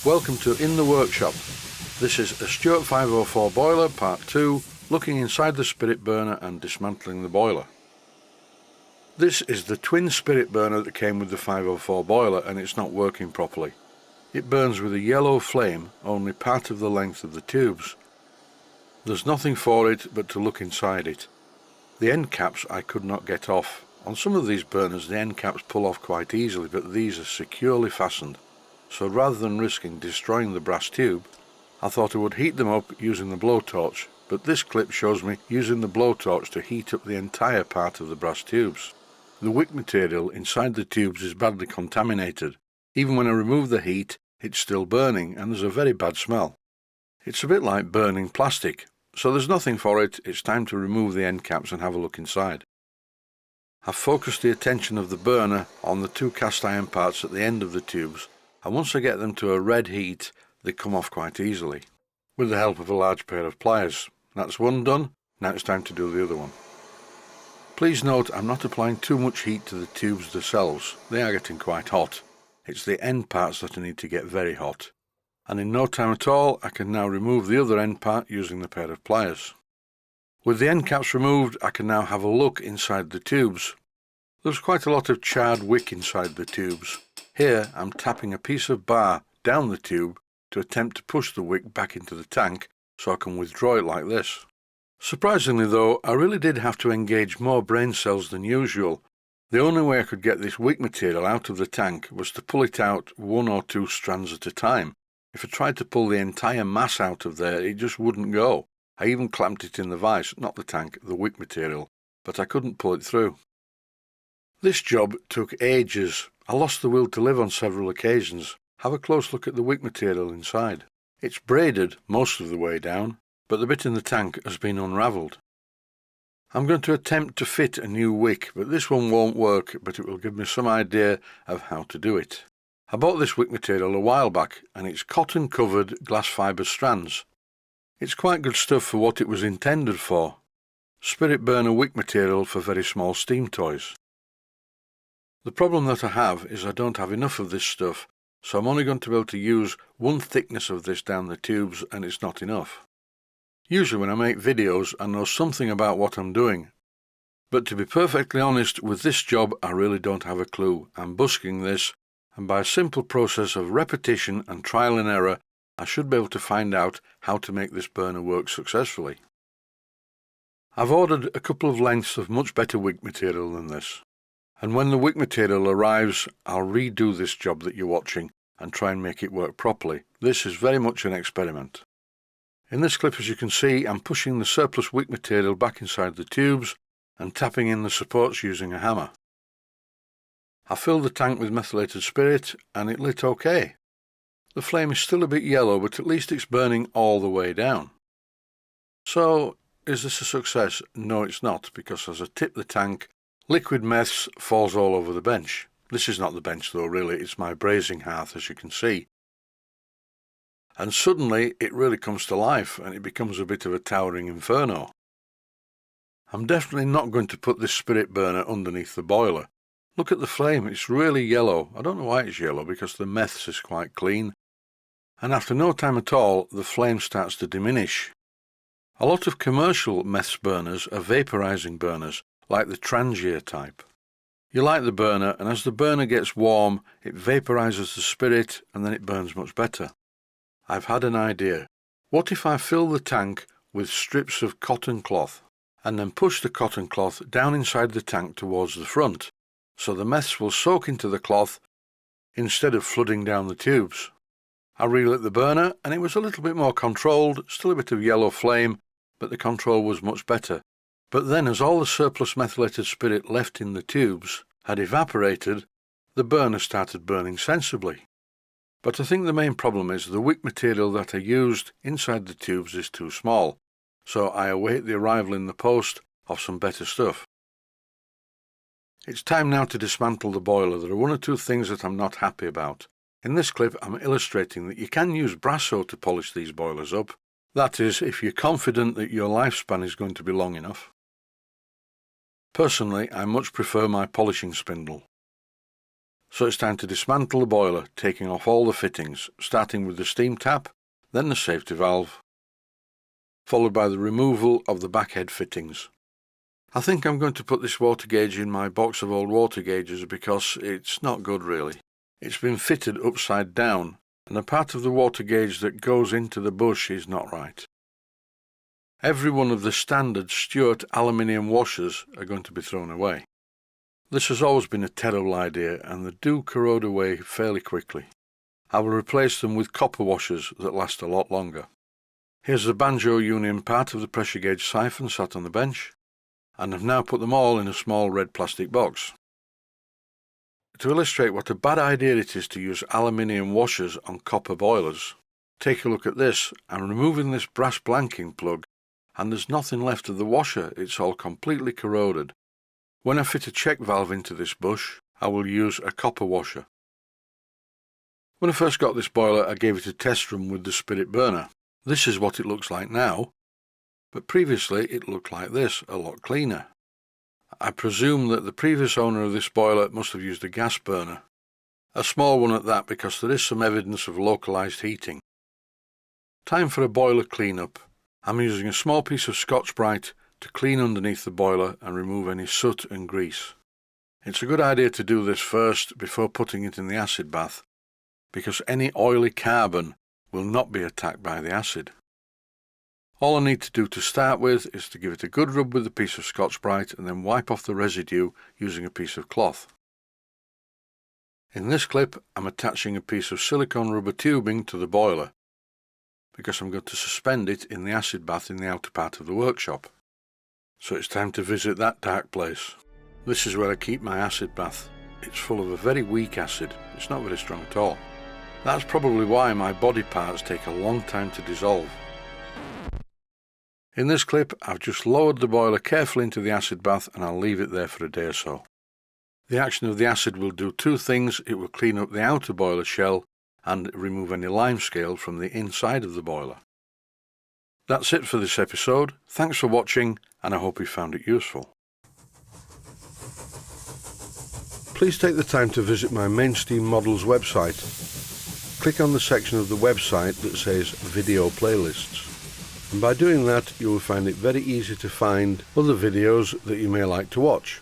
Welcome to In the Workshop. This is a Stuart 504 boiler, part 2, looking inside the spirit burner and dismantling the boiler. This is the twin spirit burner that came with the 504 boiler, and it's not working properly. It burns with a yellow flame, only part of the length of the tubes. There's nothing for it but to look inside it. The end caps I could not get off. On some of these burners the end caps pull off quite easily, but these are securely fastened. So rather than risking destroying the brass tube, I thought I would heat them up using the blowtorch, but this clip shows me using the blowtorch to heat up the entire part of the brass tubes. The wick material inside the tubes is badly contaminated. Even when I remove the heat, it's still burning and there's a very bad smell. It's a bit like burning plastic, so there's nothing for it. It's time to remove the end caps and have a look inside. I've focused the attention of the burner on the two cast iron parts at the end of the tubes, and once I get them to a red heat, they come off quite easily, with the help of a large pair of pliers. That's one done. Now it's time to do the other one. Please note I'm not applying too much heat to the tubes themselves. They are getting quite hot. It's the end parts that I need to get very hot. And in no time at all, I can now remove the other end part using the pair of pliers. With the end caps removed, I can now have a look inside the tubes. There's quite a lot of charred wick inside the tubes. Here I'm tapping a piece of bar down the tube to attempt to push the wick back into the tank so I can withdraw it like this. Surprisingly though, I really did have to engage more brain cells than usual. The only way I could get this wick material out of the tank was to pull it out one or two strands at a time. If I tried to pull the entire mass out of there, it just wouldn't go. I even clamped it in the vise, not the tank, the wick material, but I couldn't pull it through. This job took ages. I lost the will to live on several occasions. Have a close look at the wick material inside. It's braided most of the way down, but the bit in the tank has been unravelled. I'm going to attempt to fit a new wick, but this one won't work, but it will give me some idea of how to do it. I bought this wick material a while back, and it's cotton covered glass fibre strands. It's quite good stuff for what it was intended for. Spirit burner wick material for very small steam toys. The problem that I have is I don't have enough of this stuff, so I'm only going to be able to use one thickness of this down the tubes, and it's not enough. Usually when I make videos I know something about what I'm doing, but to be perfectly honest, with this job I really don't have a clue. I'm busking this, and by a simple process of repetition and trial and error I should be able to find out how to make this burner work successfully. I've ordered a couple of lengths of much better wick material than this. And when the wick material arrives, I'll redo this job that you're watching and try and make it work properly. This is very much an experiment. In this clip, as you can see, I'm pushing the surplus wick material back inside the tubes and tapping in the supports using a hammer. I filled the tank with methylated spirit and it lit okay. The flame is still a bit yellow, but at least it's burning all the way down. So, is this a success? No, it's not, because as I tip the tank, liquid meths falls all over the bench. This is not the bench though, really, it's my brazing hearth, as you can see. And suddenly it really comes to life and it becomes a bit of a towering inferno. I'm definitely not going to put this spirit burner underneath the boiler. Look at the flame, it's really yellow. I don't know why it's yellow, because the meths is quite clean. And after no time at all, the flame starts to diminish. A lot of commercial meths burners are vaporizing burners, like the Trangier type. You light the burner, and as the burner gets warm, it vaporizes the spirit, and then it burns much better. I've had an idea. What if I fill the tank with strips of cotton cloth, and then push the cotton cloth down inside the tank towards the front, so the meths will soak into the cloth instead of flooding down the tubes. I relit the burner, and it was a little bit more controlled, still a bit of yellow flame, but the control was much better. But then as all the surplus methylated spirit left in the tubes had evaporated, the burner started burning sensibly. But I think the main problem is the wick material that I used inside the tubes is too small, so I await the arrival in the post of some better stuff. It's time now to dismantle the boiler. There are one or two things that I'm not happy about. In this clip I'm illustrating that you can use Brasso to polish these boilers up. That is, if you're confident that your lifespan is going to be long enough. Personally, I much prefer my polishing spindle. So it's time to dismantle the boiler, taking off all the fittings, starting with the steam tap, then the safety valve, followed by the removal of the backhead fittings. I think I'm going to put this water gauge in my box of old water gauges because it's not good really. It's been fitted upside down, and the part of the water gauge that goes into the bush is not right. Every one of the standard Stuart aluminium washers are going to be thrown away. This has always been a terrible idea, and they do corrode away fairly quickly. I will replace them with copper washers that last a lot longer. Here's the banjo union part of the pressure gauge siphon sat on the bench, and I've now put them all in a small red plastic box. To illustrate what a bad idea it is to use aluminium washers on copper boilers, take a look at this. I'm removing this brass blanking plug, and there's nothing left of the washer. It's all completely corroded. When I fit a check valve into this bush, I will use a copper washer. When I first got this boiler, I gave it a test run with the spirit burner. This is what it looks like now, but previously it looked like this, a lot cleaner. I presume that the previous owner of this boiler must have used a gas burner, a small one at that, because there is some evidence of localized heating. Time for a boiler cleanup. I'm using a small piece of Scotch-Brite to clean underneath the boiler and remove any soot and grease. It's a good idea to do this first before putting it in the acid bath, because any oily carbon will not be attacked by the acid. All I need to do to start with is to give it a good rub with a piece of Scotch-Brite and then wipe off the residue using a piece of cloth. In this clip, I'm attaching a piece of silicone rubber tubing to the boiler, because I'm going to suspend it in the acid bath in the outer part of the workshop. So it's time to visit that dark place. This is where I keep my acid bath. It's full of a very weak acid. It's not very strong at all. That's probably why my body parts take a long time to dissolve. In this clip, I've just lowered the boiler carefully into the acid bath, and I'll leave it there for a day or so. The action of the acid will do two things. It will clean up the outer boiler shell and remove any lime scale from the inside of the boiler. That's it for this episode. Thanks for watching, and I hope you found it useful. Please take the time to visit my Mainsteam Models website. Click on the section of the website that says Video Playlists. And by doing that, you will find it very easy to find other videos that you may like to watch.